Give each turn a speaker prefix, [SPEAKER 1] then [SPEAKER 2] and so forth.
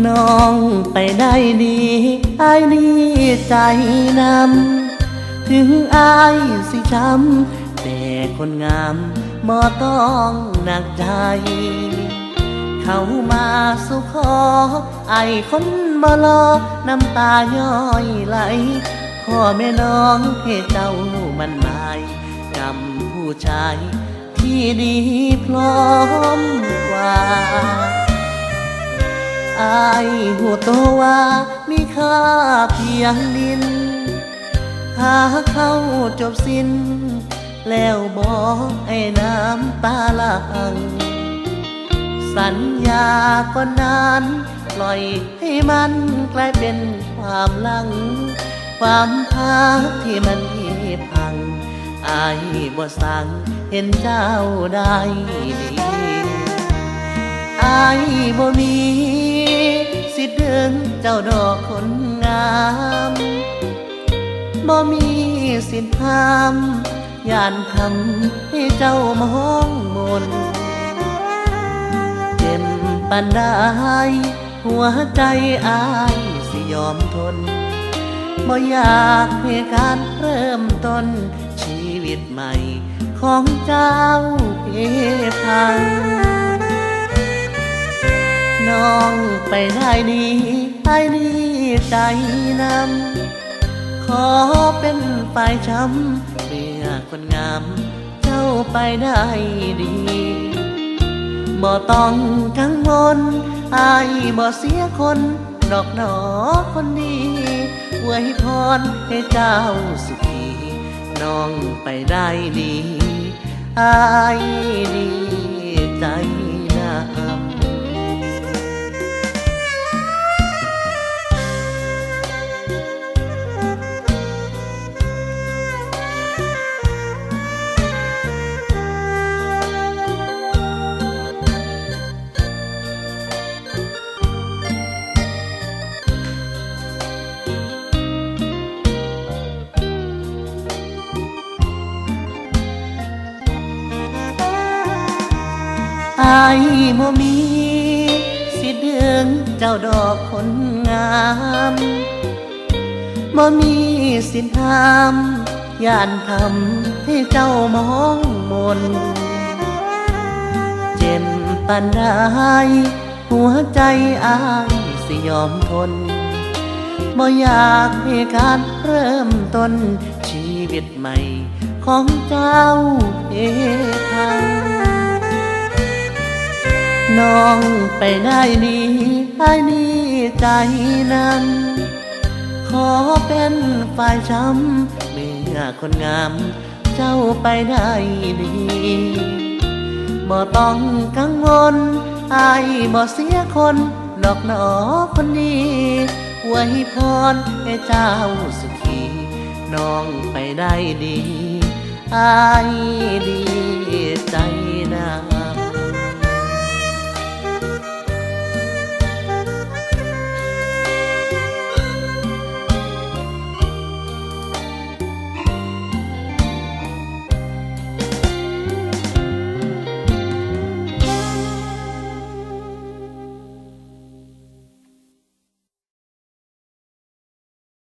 [SPEAKER 1] น้องไปได้ดีอายนี่ใจนำถึงอายสิช้ำแต่คนงามบ่ต้องหนักใจเข้ามาสู่ขอไอ้คนบ่รอน้ำตาย้อยไหลพ่อแม่น้องให้เจ้ามันหมายกับผู้ชายที่ดีพร้อมกว่าอายหูตัวว่ามีค่าเพียงดินหาเข้าจบสิ้นแล้วบอกไอ้น้ำตาลังสัญญาก็นานปล่อยให้มันกลายเป็นความหลังความพักที่มันพังอายบ่สั่งเห็นเจ้าได้ดีอายบ่มีสิทธิ์ดึงเจ้าดอกคนงามบ่มีสิทธิ์ห้ามย่านทำให้เจ้ามองมนเจ็บปานใดหัวใจอายสิยอมทนบ่อยากให้การเริ่มต้นชีวิตใหม่ของเจ้าเพพังน้องไปได้ดีไอ้นี่ใจนำขอเป็นฝ่ายช้ำเมื่อคนงามเจ้าไปได้ดีบ่ต้องกังวลอายบ่เสียคนดอกหนอคนดีอวยพรให้เจ้าสุขีน้องไปได้ดีอายดีใจนะอายบ่มีสิเดืองเจ้าดอกคนงามบ่มีสิทธิ์ห้ามย่านทำให้เจ้ามองมนเจ็บปานใดหัวใจอายสิยอมทนบ่อยากให้การเริ่มต้นชีวิตใหม่ของเจ้าเพพังน้องไปได้ดีไอ้นี่ใจนั้นขอเป็นฝ่ายช้ำเมื่อคนงามเจ้าไปได้ดีบ่ต้องกังวลอายบ่เสียคนดอกหนอคนดีอวยพรให้เจ้าสุขีน้องไปได้ดีอายดีใจ